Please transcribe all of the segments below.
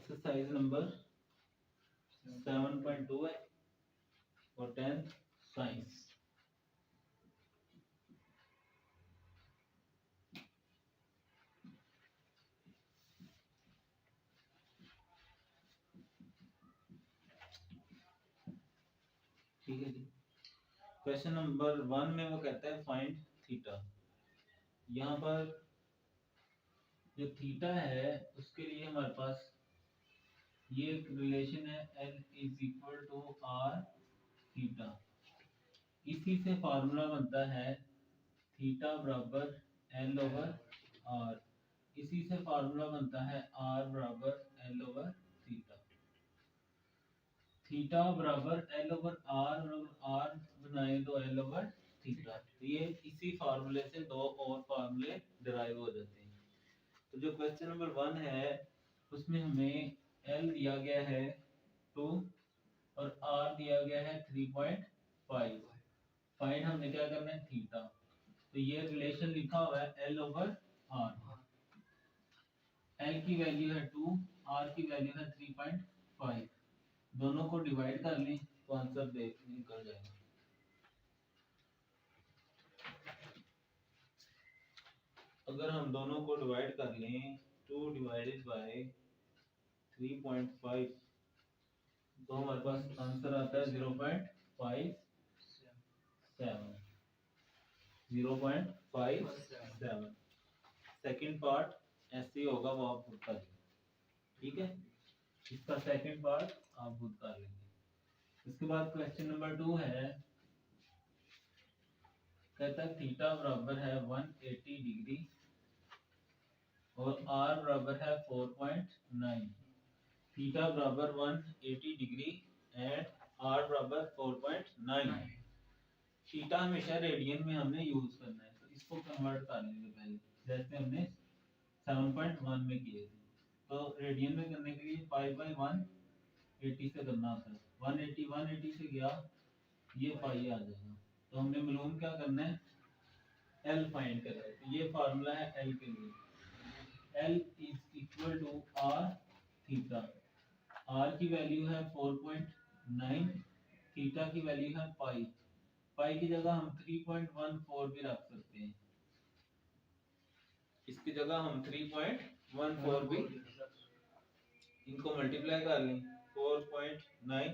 Exercise number 7.2 है और 10th science. ठीक है जी। क्वेश्चन नंबर 1 में वो कहता है फाइंड थीटा। यहाँ पर जो थीटा है उसके लिए हमारे पास ये एक रिलेशन है L is equal to R theta. इसी से फार्मूला बनता है थीटा बराबर L ओवर आर। इसी से फार्मूला बनता है R बराबर L ओवर थीटा। थीटा बराबर L ओवर आर बराबर आर बनाए तो L ओवर थीटा। तो ये इसी फार्मूले से दो और फार्मूले डिराइव हो जाते हैं। तो जो क्वेश्चन नंबर 1 है उसमें हमें L दिया गया है 2 और R दिया गया है 3.5। फाइंड हमने क्या करना है थीटा। तो ये रिलेशन लिखा हुआ है L ओवर R। L की वैल्यू है 2, R की वैल्यू है 3.5। दोनों को डिवाइड कर लें तो आंसर निकल जाएगा। अगर हम दोनों को डिवाइड कर लें 2 डिवाइडेड बाय 3.5 तो हमारे पास आंसर आता है 0.57। 0.57। सेकंड पार्ट ऐसे ही होगा, वो आप खुद कर लेंगे। ठीक है, इसका सेकंड पार्ट आप खुद कर लेंगे। इसके बाद क्वेश्चन नंबर 2 है, कहता है थीटा बराबर है 180 डिग्री और आर बराबर है 4.9। थीटा बराबर 180 डिग्री एंड आर बराबर 4.9। थीटा हमेशा रेडियन में हमने यूज करना है, तो इसको कन्वर्ट कर लेंगे पहले, जैसे हमने 7.1 में किए थे। तो रेडियन में करने के लिए पाई बाई 180 से करना होता है। 180 से गया, ये पाई आ जाएगा। तो हमने मालूम क्या करना है, L फाइंड करना है। तो ये फार्मूला है L के लिए, L is equal to R theta. R की वैल्यू है 4.9, थीटा की वैल्यू है पाई। पाई की जगह हम 3.14 भी रख सकते हैं, इसकी जगह हम 3.14 भी, इनको मल्टीप्लाई कर लें। 4.9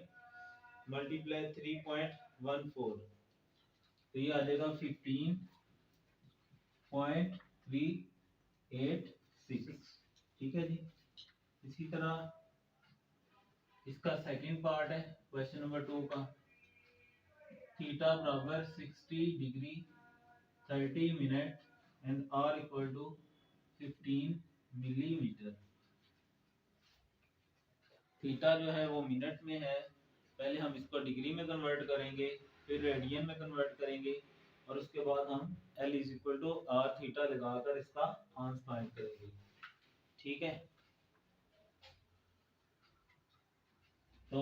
मल्टीप्लाई 3.14 तो ये आ जाएगा 15.386। ठीक है जी। इसी तरह इसका सेकंड पार्ट है क्वेश्चन नंबर 2 का, थीटा बराबर 60 degree 30 minute and R equal to 15 millimetre. Theta जो है वो मिनट में है, पहले हम इसको डिग्री में कन्वर्ट करेंगे, फिर रेडियन में कन्वर्ट करेंगे और उसके बाद हम L is equal to R theta लगाकर इसका आंसर फाइंड करेंगे। ठीक है, तो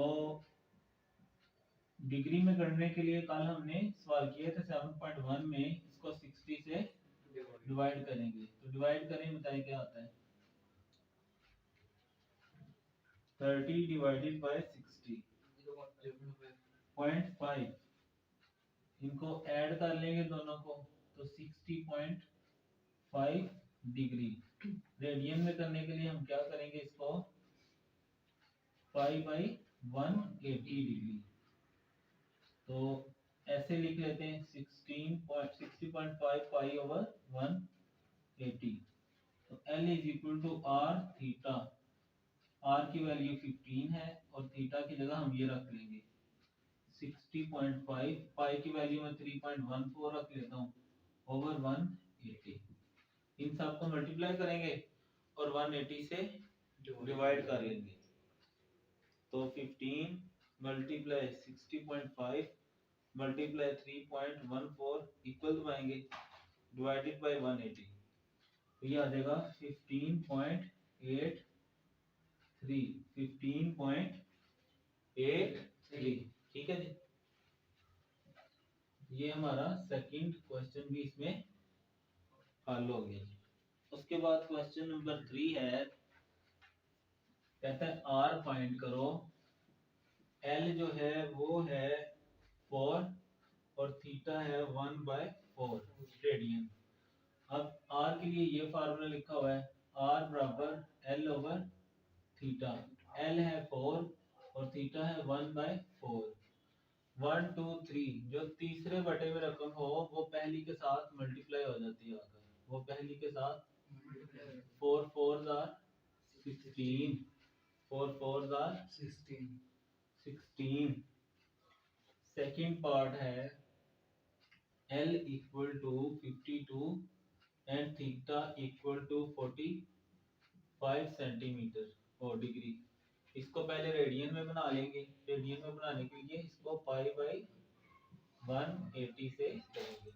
डिग्री में करने के लिए कल हमने सवाल किए थे 7.1 में, इसको 60 से डिवाइड करेंगे। तो डिवाइड करें, बताएं क्या आता है। 30 डिवाइडेड बाय 60 0.5। इनको ऐड कर लेंगे दोनों को तो 60.5 डिग्री। रेडियन में करने के लिए हम क्या करेंगे, इसको 5 बाई 180 डिग्री। तो ऐसे लिख लेते हैं 60.5 पाई ओवर 180। तो L is equal to R theta. R की वैल्यू 15 है और थीटा की जगह हम ये रख लेंगे 60.5, पाई की वैल्यू में 3.14 रख लेता हूँ ओवर 180। इन सब को मल्टीप्लाई करेंगे और 180 से डिवाइड कर लेंगे। तो 15 मल्टीप्लाई 60.5 मल्टीप्लाई 3.14 इक्वल टू आएंगे डिवाइडेड बाय 180। तो ये आ जाएगा 15.83। ठीक है जी। ये हमारा सेकंड क्वेश्चन भी इसमें हल हो गया जी। उसके बाद क्वेश्चन नंबर 3 है, कहता है आर फाइंड करो, एल जो है वो है 4 और थीटा है 1/4 रेडियन। अब आर के लिए ये फार्मूला लिखा हुआ है, आर बराबर एल ओवर थीटा। एल है 4 और थीटा है 1/4। 1 2 3 जो तीसरे बटे में रकम हो वो पहली के साथ मल्टीप्लाई हो जाती है आकर, वो पहली के साथ 4 4 आर 16, 4 4 आर 16। सेकंड पार्ट है L equal to 52 and theta equal to 45 centimetre और डिग्री। इसको पहले रेडियन में बना लेंगे। रेडियन में बनाने के लिए इसको पाई बाई 180 से करेंगे,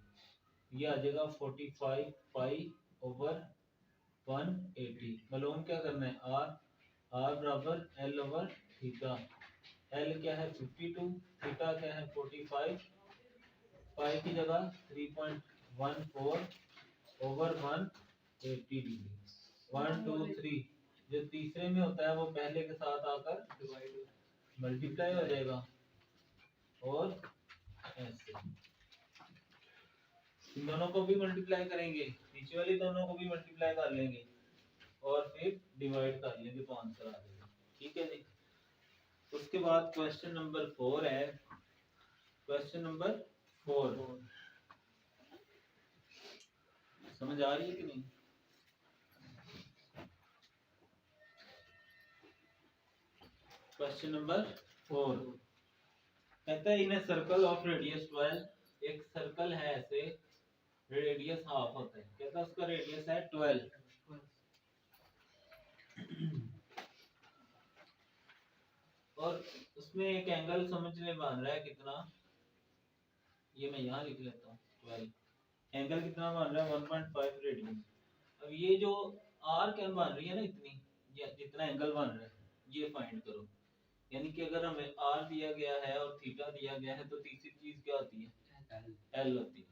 ये आ जाएगा 45 पाई ओवर 180। मालूम क्या करना है, आर बराबर एल ओवर थीटा। एल क्या है 52, थीटा क्या है 45, पाई की जगह 3.14 ओवर 180 डिग्री। 1 2 3 जो तीसरे में होता है वो पहले के साथ आकर मल्टीप्लाई हो जाएगा और ऐसे इन दोनों को भी मल्टीप्लाई करेंगे, नीचे वाली दोनों को भी मल्टीप्लाई कर लेंगे और फिर डिवाइड कर लेंगे तो आंसर आ जाएगा। ठीक है जी। उसके बाद क्वेश्चन नंबर 4 है। क्वेश्चन नंबर 4 समझ आ रही है कि नहीं? क्वेश्चन नंबर 4 कहता है इन ए सर्कल ऑफ रेडियस 12, एक सर्कल है ऐसे, रेडियस हाफ होता है, कहता है उसका रेडियस है 12 और उसमें एक एंगल समझने मान रहा है कितना, ये मैं यहाँ लिख लेता हूँ 12। एंगल कितना मान रहा है 1.5 रेडियन। अब ये जो आर क्या मान रही है ना, इतनी जितना एंगल मान रहा है ये फाइंड करो। यानी कि अगर हमें आर दिया गया है और थीटा दिया गया है तो तीसरी चीज क्या होती है, एल होती है।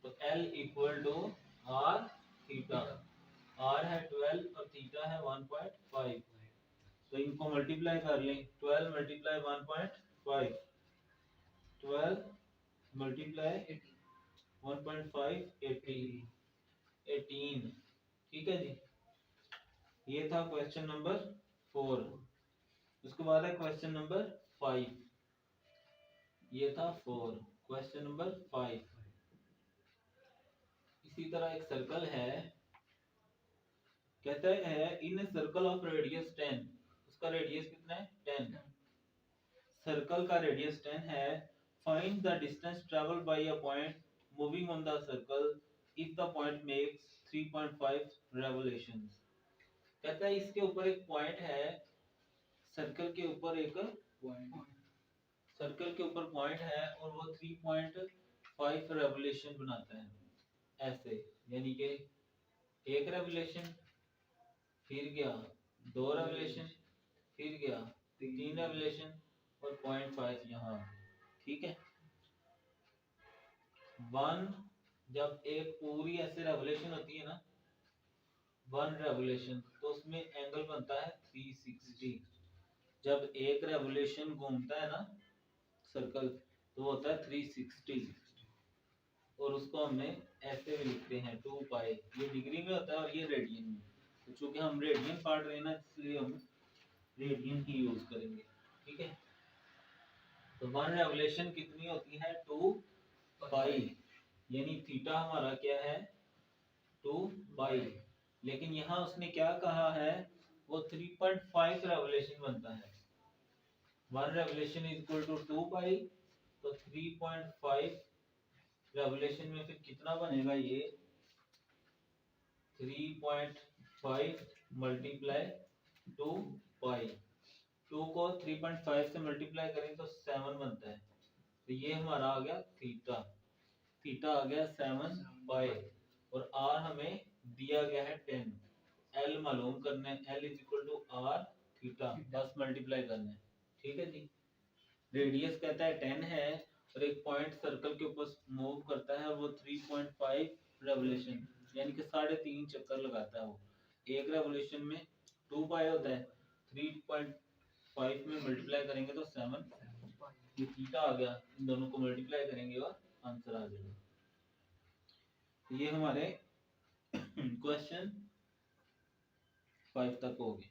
तो L equal to R theta. R है 12 और थीटा है 1.5, तो इनको मल्टीप्लाई कर लें। 12 मल्टीप्लाई 1.5, 12 मल्टीप्लाई 1.5 18। ठीक है जी, ये था क्वेश्चन नंबर 4। उसके बाद है क्वेश्चन नंबर 5। ये था 4। क्वेश्चन नंबर 5, इसी तरह एक सर्कल है, कहता है इन सर्कल ऑफ रेडियस 10, उसका रेडियस कितना है 10, सर्कल का रेडियस 10 है। Find the distance travelled by a point moving on the circle if the point makes 3.5 revolutions. कहता है इसके ऊपर एक पॉइंट है, सर्कल के ऊपर एक पॉइंट, सर्कल के ऊपर पॉइंट है और वो 3.5 रेवोल्यूशन बनाता है ऐसे, यानी कि एक रेवोल्यूशन, फिर गया 2 रेवोल्यूशन, फिर गया 3 रेवोल्यूशन और 0.5 यहाँ। ठीक है, 1 जब एक पूरी ऐसे रेवोल्यूशन होती है ना, 1 रेवोल्यूशन, तो उसमें एंगल बनता है 360। जब एक रेवोल्यूशन घूमता है ना सर्कल तो होता है 360, और उसको हमने ऐसे भी लिखते हैं 2 पाई। ये डिग्री में होता है और ये रेडियन में, तो चूंकि हम रेडियन पढ़ रहे हैं ना इसलिए हम रेडियन ही यूज करेंगे। ठीक है, तो 1 रेवोल्यूशन कितनी होती है 2 पाई, यानी थीटा हमारा क्या है 2 पाई। लेकिन यहाँ उसने क्या कहा है, वो 3.5 रेवोल्यूशन बनता है। 1 रेवोल्यूशन इज इक्वल टू 2 पाई, तो 3.5 रेवोल्यूशन में फिर कितना बनेगा, ये 3.5 मल्टीप्लाई 2 पाई। 2 को 3.5 से मल्टीप्लाई करें तो 7 बनता है, तो ये हमारा आ गया थीटा। थीटा आ गया 7 पाई और आर हमें दिया गया है 10। एल मालूम करना है, L is equal to R theta, बस मल्टीप्लाई करना है। ठीक है जी। रेडियस कहता है 10 है और एक पॉइंट सर्कल के ऊपर मूव करता है, वो 3.5 रेवोल्यूशन यानी कि 3.5 चक्कर लगाता है। वो एक रेवोल्यूशन में 2 पाई होता है, 3.5 में मल्टीप्लाई करेंगे तो 7, ये थीटा आ गया, इन दोनों को मल्टीप्लाई करेंगे और आंसर आ जाएगा। ये हमारे क्वेश्चन 5 तक हो गए।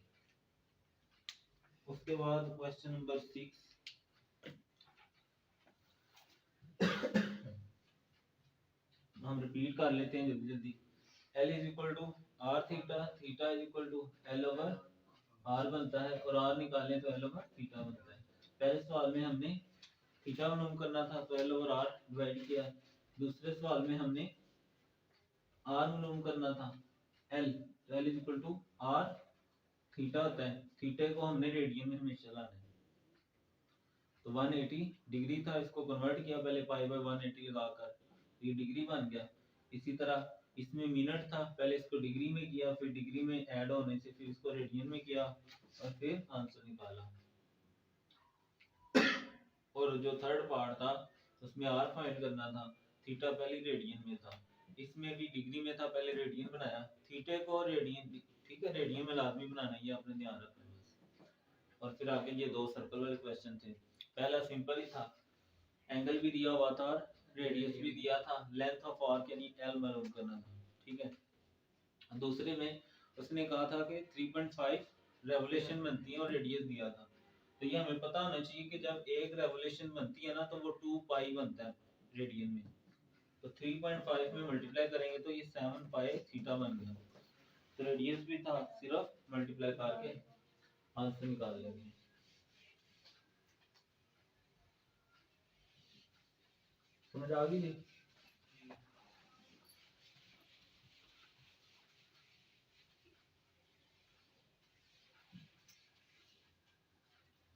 उसके बाद क्वेश्चन नंबर 6, हम रिपीट कर लेते हैं जल्दी जल्दी। L is equal to R theta, theta is equal to L over R बनता है, और आर निकालें तो L ओवर थीटा बनता है। पहले सवाल में हमने थीटा मालूम करना था तो L ओवर आर डिवाइड किया। दूसरे सवाल में हमने आर मालूम करना था, L, तो L is equal to R theta होता है, थीटे को हमने रेडियन में हमेशा लाना है। तो 180 डिग्री था, इसको कन्वर्ट किया पहले पाई बाय 180 लगाकर, ये डिग्री बन गया। इसी तरह इसमें मिनट था, पहले इसको डिग्री में किया, फिर डिग्री में ऐड होने से फिर इसको रेडियन में किया और फिर आंसर निकाला। और जो थर्ड पार्ट था उसमें आर फाइंड करना था, थीटा पहले रेडियन में था, इसमें भी डिग्री में था, पहले रेडियन बनाया, थीटे को रेडियन, ठीक है, रेडियन में लाजमी बनाना, ये आपने ध्यान रखना है। और फिर आगे ये दो सर्कल वाले क्वेश्चन थे। पहला सिंपल ही था, एंगल भी दिया हुआ था और रेडियस भी दिया था, लेंथ ऑफ आर्क यानी एल मालूम करना था, ठीक है। दूसरे में उसने कहा था कि 3.5 रेवोल्यूशन बनती है और रेडियस दिया था। तो ये हमें पता होना चाहिए कि जब एक रेवोल्यूशन बनती है ना तो वो 2 पाई बनता है रेडियन में। तो 3.5 में मल्टीप्लाई करेंगे तो ये 7 पाई थीटा बन गया। तो रेडियस भी था, सिर्फ मल्टीप्लाई करके आंसर निकाल लेंगे। समझ आ गई?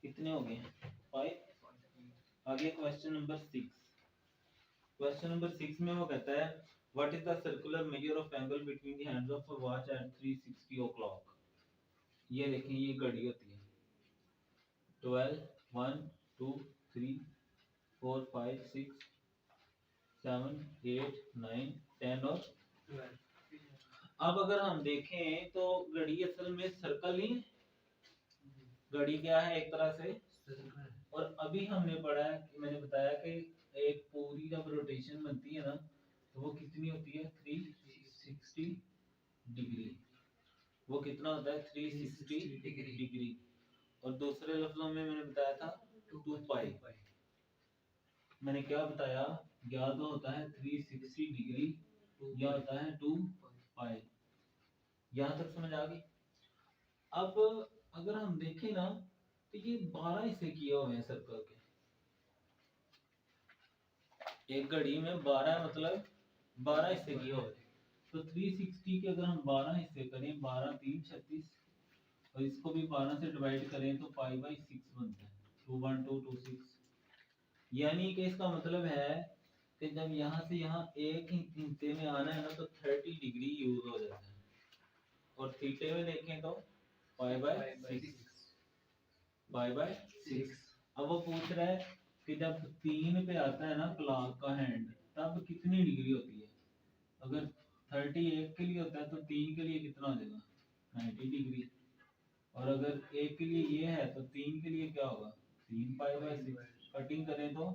कितने हो गए? 5। आगे क्वेश्चन नंबर 6। क्वेश्चन नंबर 6 में वो कहता है what is the circular measure of angle between the hands of a watch at 360 o'clock। ये देखें, ये घड़ी होती है, 12 1 2 3 4 5 6 7 8 9 10 और 12। अब अगर हम देखें तो घड़ी असल में सर्कल ही, घड़ी क्या है, एक तरह से। और अभी हमने पढ़ा है, मैंने बताया कि एक पूरी जब रोटेशन बनती है ना तो वो कितनी होती है, 360 डिग्री। वो कितना होता है, 360 डिग्री। और दूसरे लफ्जों में मैंने बताया था 2 पाई। मैंने क्या बताया, या तो होता है 360 डिग्री या होता है 2 पाई। यहाँ तक समझ आ गई? अब अगर हम देखें ना तो ये 12 हिस्से किए हुए हैं सर्कल के। एक घड़ी में 12 मतलब 12 हिस्से किए हुए। तो 360 के अगर हम 12 हिस्से करें, 12 3 36, और इसको भी 12 से डिवाइड करें तो पाई बाई 6 बनता है, 21226। यानी कि इसका मतलब है कि जब यहाँ से यहाँ एक हिस्से में आना है ना तो 30 डिग्री यूज हो जाता है। और थीटे में देखें तो पाई बाय 6। अब वो पूछ रहा है कि जब 3 पे आता है ना क्लॉक का हैंड, तब कितनी डिग्री होती है। अगर 38 के लिए होता है तो 3 के लिए कितना हो जाएगा, 90 डिग्री। और अगर 1 के लिए ये है तो 3 के लिए क्या होगा, 3 पाई बाय 6। कटिंग करें तो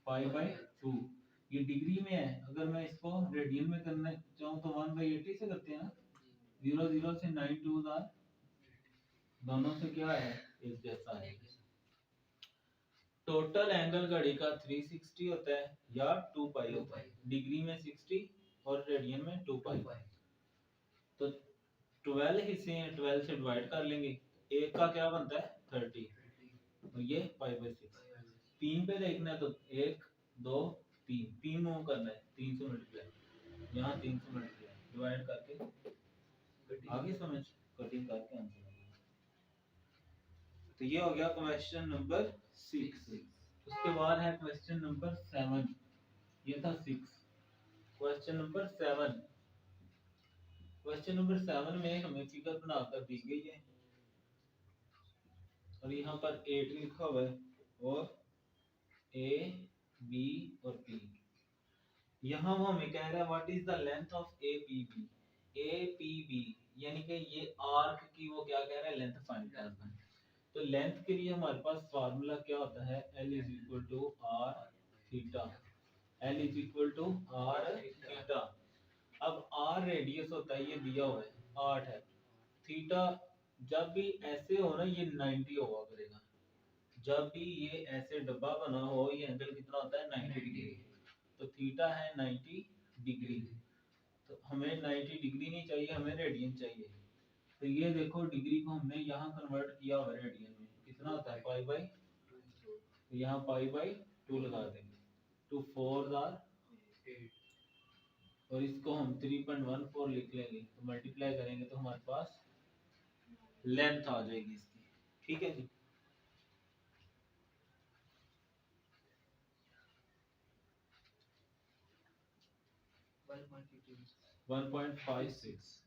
पाई बाय 2। ये डिग्री में है, अगर मैं इसको रेडियन में करना चाहूँ तो 1/80 से करते हैं ना, 0 0 से 9 2s आर, दोनों से क्या है, एक जैसा है। टोटल एंगल घड़ी का 360 होता है या 2 पाई होता है, डिग्री में 60 और रेडियन में 2 पाई। तो 12 हिस्से हैं, 12 से डिवाइड कर लेंगे, एक का क्या बनता है 30, और ये पाई बाय 6। 3 पे देखना है तो 1 2 3, 3 मूव करना है, 3 से मल्टीप्लाई, यहाँ 3 से मल्टीप्लाई, डिवाइड करके आगे समझ, कटिंग करके आंसर। तो ये हो गया क्वेश्चन नंबर 6। उसके बाद है क्वेश्चन नंबर 7। ये था 6। Question number 7। क्वेश्चन नंबर 7 में हमें फिगर बनाकर दी गई है और यहाँ पर 8 लिखा हुआ है और A B और P। यहाँ वो हमें कह रहा है what is the length of APB। APB यानी कि ये आर्क की वो क्या कह रहा है, लेंथ फाइंड करना है। तो लेंथ के लिए हमारे पास फार्मूला क्या होता है, L is equal to R theta, L is equal to R theta. अब आर रेडियस होता है, ये दिया हुआ है 8 है, थीटा जब भी ऐसे हो ना ये 90 हुआ करेगा, जब भी ये ऐसे डब्बा बना हो ये एंगल कितना होता है 90 डिग्री। तो थीटा है 90 डिग्री, तो हमें 90 डिग्री नहीं चाहिए, हमें रेडियन चाहिए। तो ये देखो डिग्री को हमने यहाँ कन्वर्ट किया हुआ रेडियन में, कितना होता है पाई बाई, तो यहाँ पाई बाई 2 लगा देंगे, 2 4 आर 8, और इसको हम 3.14 लिख लेंगे, तो मल्टीप्लाई करेंगे तो हमारे पास लेंथ आ जाएगी इसकी। ठीक है जी, 1.56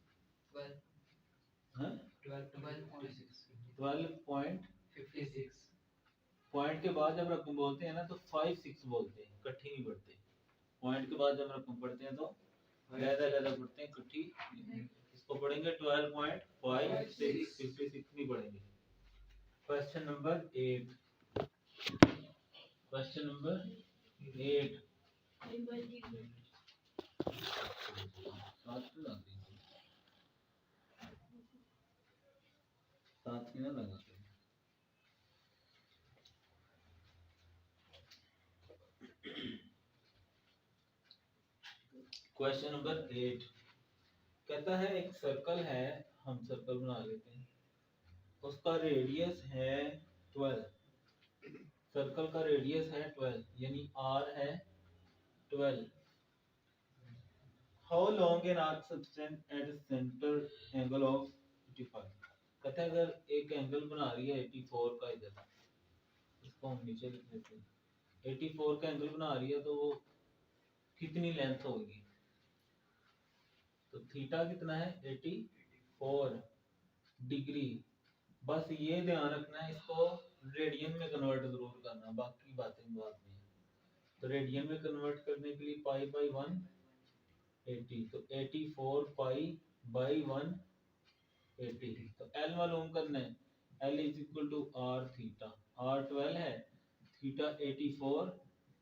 12.56 पॉइंट के बाद जब रकम बोलते हैं ना तो 5 6 बोलते हैं, इकट्ठी नहीं पढ़ते। पॉइंट के बाद जब रकम पढ़ते हैं तो लहदा पढ़ते हैं, इकट्ठी। इसको पढ़ेंगे 12.56, 56 नहीं पढ़ेंगे। क्वेश्चन नंबर 8, क्वेश्चन नंबर 8 साथ ही ना लगा। क्वेश्चन नंबर 8 कहता है एक सर्कल है, हम सर्कल बना लेते हैं, उसका रेडियस है 12, सर्कल का रेडियस है 12 यानी r है 12। How long an arc subtend at centre angle of 85, कहता है अगर एक एंगल बना रही है 84 का, इधर इसको हम नीचे लिख देते हैं, 84 का एंगल बना रही है तो वो कितनी लेंथ होगी, तो थीटा कितना है 84 डिग्री। बस ये ध्यान रखना है, इसको रेडियन में कन्वर्ट जरूर करना, बाकी बातें बाद में। तो रेडियन में कन्वर्ट करने के लिए पाई बाई 180, तो 84 पाई बाई 180, तो L मालूम करना है, L is equal to R theta, R 12 है, थीटा 84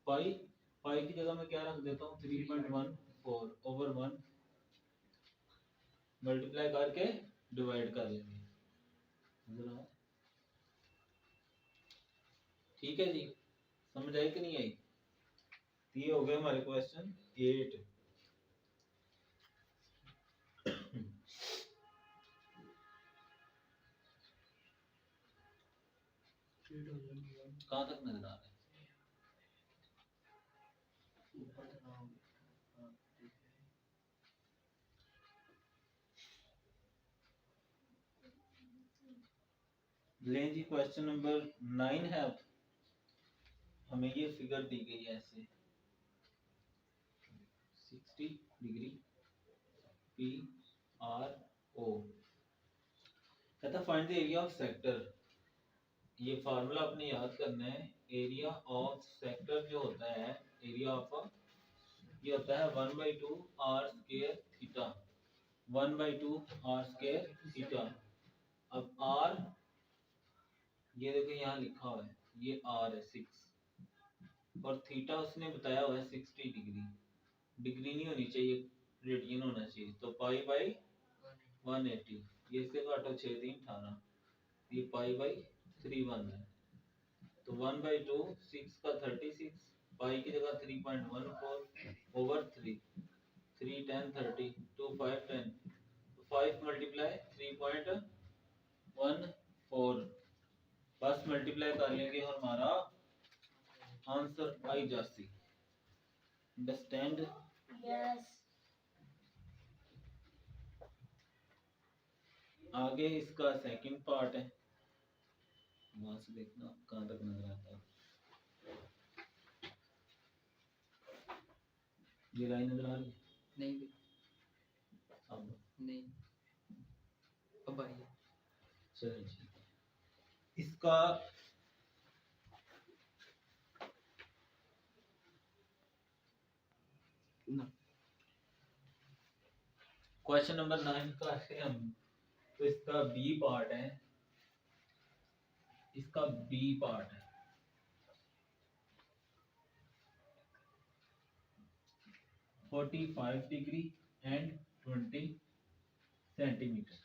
पाई, पाई की जगह मैं क्या रख देता हूँ 3.14 ओवर 1, मल्टीप्लाई करके डिवाइड कर लेंगे। ठीक है जी, समझ आई कि नहीं आई? ये हो गए हमारे क्वेश्चन 8। कहाँ तक नजर आ रहा है? लें जी, क्वेश्चन नंबर 9 है। अब हमें ये फिगर दी गई है ऐसे 60 डिग्री पी आर ओ, कहता find the area of sector. ये फार्मूला अपने याद करना है, एरिया ऑफ सेक्टर जो होता है, एरिया ऑफ ये होता है 1/2 R square theta, 1/2 R square theta. अब आर ये देखो यहाँ लिखा हुआ है, ये आर है 6, और थीटा उसने बताया हुआ है 60 डिग्री, डिग्री नहीं होनी चाहिए, रेडियन होना चाहिए, तो पाई बाई 180, ये इससे काटो 6 3 18, ये पाई बाई 3 1 है, तो 1/2 6 का 36, पाई की जगह 3.14 ओवर 3, 3 10 30, 2 5 10, 5 मल्टीप्लाई 3.14, बस मल्टीप्लाई कर लेंगे और हमारा आंसर आई जासी। अंडरस्टैंड? यस। आगे इसका सेकंड पार्ट है, वहां से देखना कहां तक नजर आता है। ये लाइन नजर आ रही है? नहीं, अब नहीं, अब आई है। चलिए इसका क्वेश्चन नंबर 9 का है हम, तो इसका बी पार्ट है, इसका बी पार्ट है 45 डिग्री एंड 20 सेंटीमीटर।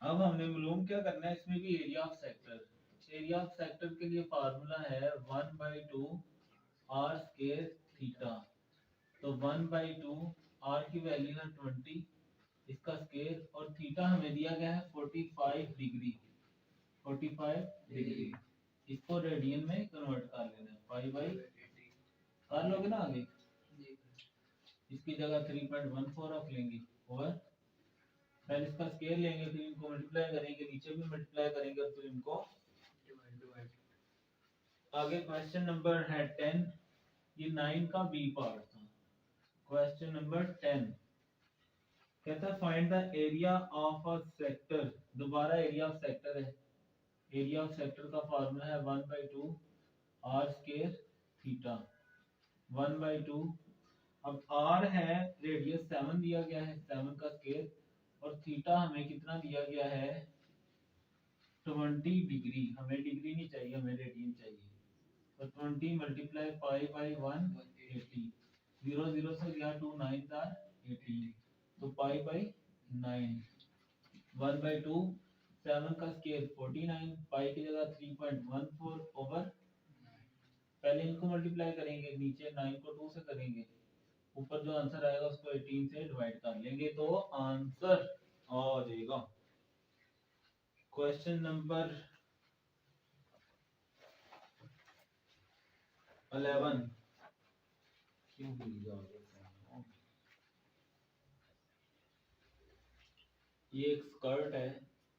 अब हमने मालूम क्या करना है, इसमें भी area of sector. Area of sector के लिए फार्मूला है 1/2 आर स्क्वायर थीटा। तो 1/2 आर की वैल्यू है 20, इसका स्क्वायर, और थीटा हमें दिया गया है 45 डिग्री। 45 डिग्री इसको रेडियन में कन्वर्ट कर लेना है, पाई बाई कर लोगे ना आगे, इसकी जगह 3.14 रख लेंगे, और पहले इसका स्केल लेंगे, फिर इनको मल्टीप्लाई करेंगे, नीचे भी मल्टीप्लाई करेंगे, और फिर इनको आगे। क्वेश्चन नंबर है 10, ये 9 का बी पार्ट था। क्वेश्चन नंबर 10 कहता है find the area of a sector. दोबारा एरिया ऑफ सेक्टर है। एरिया ऑफ सेक्टर का फार्मूला है 1/2 आर स्क्वायर थीटा। 1/2, अब आर है रेडियस 7 दिया गया है, 7 का स्क्वायर, और थीटा हमें कितना दिया गया है 20 डिग्री। हमें डिग्री नहीं चाहिए, हमें रेडियन चाहिए। तो 20 मल्टीप्लाई पाई बाई 180, 0 0 से गया 2 9 18, तो पाई बाई 9। 1/2 7 का स्क्वायर 49, पाई की जगह 3.14 ओवर, पहले इनको मल्टीप्लाई करेंगे, नीचे 9 को 2 से करेंगे, ऊपर जो आंसर आएगा उसको 18 से डिवाइड कर लेंगे, तो आंसर आ जाएगा। क्वेश्चन नंबर 11, क्यों भूल गया, ये एक स्कर्ट है,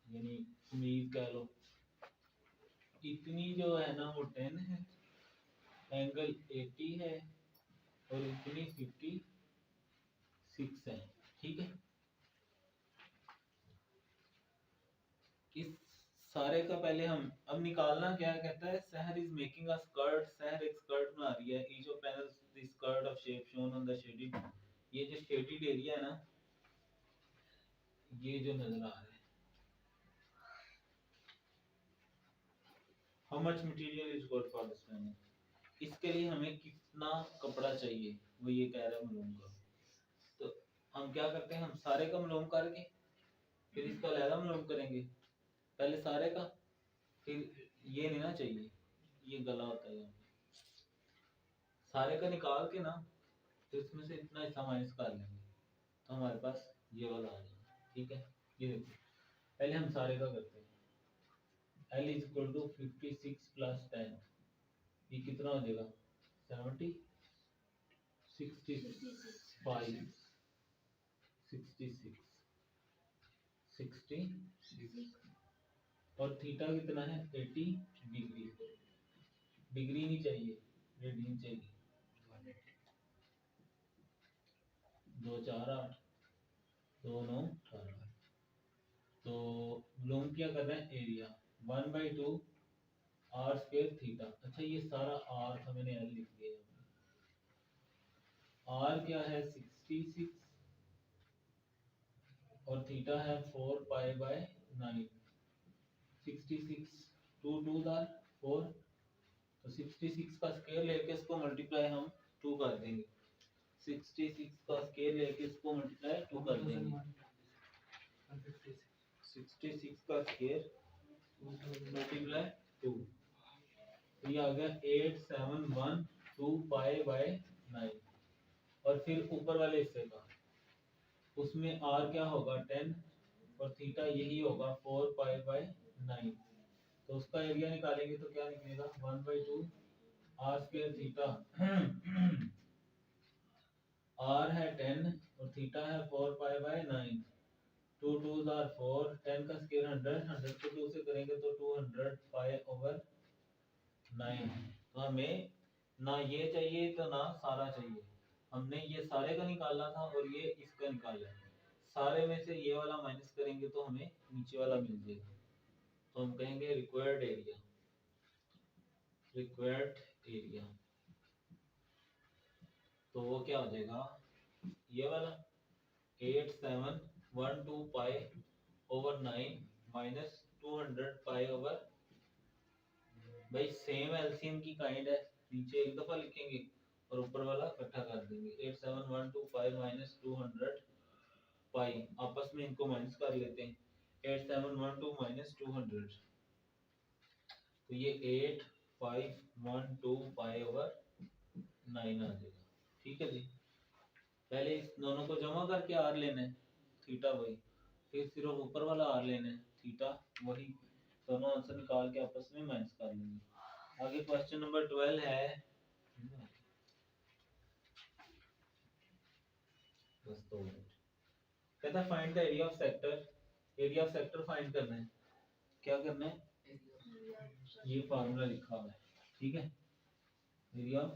यानी कमीज कह लो, इतनी जो है ना वो 10 है, एंगल 80 है, और इतनी 56 है, ठीक है। इस सारे का पहले हम अब निकालना क्या कहता है, सहर इज मेकिंग अ स्कर्ट, सहर एक स्कर्ट बना रही है, each of panels the skirt of shape shown on the shaded, ये जो शेडेड एरिया है ना, ये जो नजर आ रहा है, how much material is got for this panel, इसके लिए हमें कितना कपड़ा चाहिए, वो ये कह रहा है मालूम करो। तो हम क्या करते हैं, हम सारे का मालूम करके फिर इसका अलग मालूम करेंगे, पहले सारे का, फिर ये नहीं ना चाहिए, ये गला होता है, सारे का निकाल के ना, तो इसमें से इतना हिस्सा माइनस कर लेंगे, तो हमारे पास ये वाला आ जाएगा, ठीक है। ये देखो पहले हम सारे का करते हैं, L is equal to 56 plus 10, ये कितना हो जाएगा 70, 65, 66, 60, और थीटा कितना है 80 डिग्री, डिग्री नहीं चाहिए, रेडियन चाहिए, 2 4 8 2 9 18, तो लोग क्या कर रहे हैं, एरिया 1/2 आर स्क्वायर थीटा। अच्छा ये सारा आर था, मैंने एल लिख दिया, आर क्या है 66, और थीटा है 4 पाई बाय 9, 66 2 2 दार 4, तो 66 का स्क्वायर लेके इसको मल्टीप्लाई हम 2 कर देंगे, 66 का स्क्वायर लेके इसको मल्टीप्लाई 2 कर देंगे, 66 का स्क्वायर मल्टीप्लाई 2, तो ये आ गया 8712 पाई बाय 9, और फिर ऊपर वाले हिस्से का, उसमें आर क्या होगा 10, और थीटा यही होगा 4 पाई बाय 9, तो उसका एरिया निकालेंगे तो क्या निकलेगा 1/2 आर स्क्वायर थीटा, आर है 10 और थीटा है 4 पाई बाय 9, 2 2 आर 4, 10 का स्क्वायर 100, 100 को 2 से करेंगे तो 200 पाई ओवर 9, तो हमें ना ये चाहिए तो ना सारा चाहिए, हमने ये सारे का निकालना था और ये इसका निकालना है, सारे में से ये वाला माइनस करेंगे तो हमें नीचे वाला मिल जाएगा, तो हम कहेंगे रिक्वायर्ड एरिया, रिक्वायर्ड एरिया, तो वो क्या हो जाएगा ये वाला, 8712 pi over 9 minus 200 pi over, भाई सेम एलसीएम की काइंड है, नीचे एक दफा लिखेंगे और ऊपर वाला इकट्ठा कर देंगे। 87125 माइनस 200 पाई, आपस में इनको माइनस कर लेते हैं। 8712 माइनस 200, तो ये 8512 पाई ओवर 9 आ जाएगा। ठीक है जी, पहले इस दोनों को जमा करके आर लेना है, थीटा वही, फिर सिर्फ ऊपर वाला आर लेना है, थीटा वही, दोनों आंसर निकाल के आपस में माइनस कर लेंगे। आगे क्वेश्चन नंबर 12 है, बस 2 मिनट, कहता है find the area of sector, area of sector find करना है। क्या करना है, ये फार्मूला लिखा हुआ है, ठीक है, एरिया ऑफ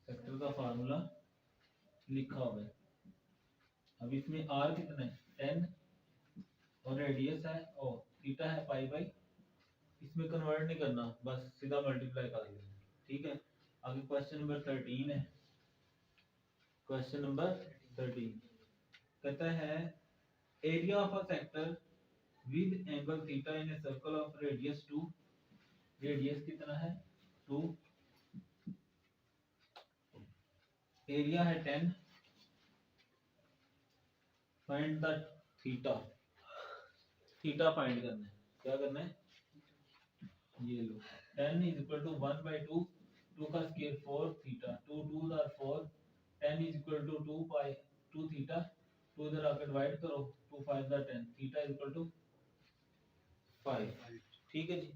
सेक्टर का फार्मूला लिखा हुआ है। अब इसमें आर कितना है 10 और रेडियस है ओ थीटा है पाई बाई, इसमें कन्वर्ट नहीं करना, बस सीधा मल्टीप्लाई कर लेना, ठीक है। आगे क्वेश्चन नंबर 13 है, क्वेश्चन नंबर 13 कहता है area of a sector with angle theta in a circle of radius 2, radius कितना है 2, एरिया है 10, find the theta, theta find करना है, क्या करना है, ये लो 10 इज इक्वल टू 1 बाई 2, 2 का square 4 theta, 2 2 are 4, 10 is equal to 2 pi 2 theta, 2 इधर आकर डिवाइड करो, 2 5 10, थीटा इज इक्वल टू 5, ठीक है जी।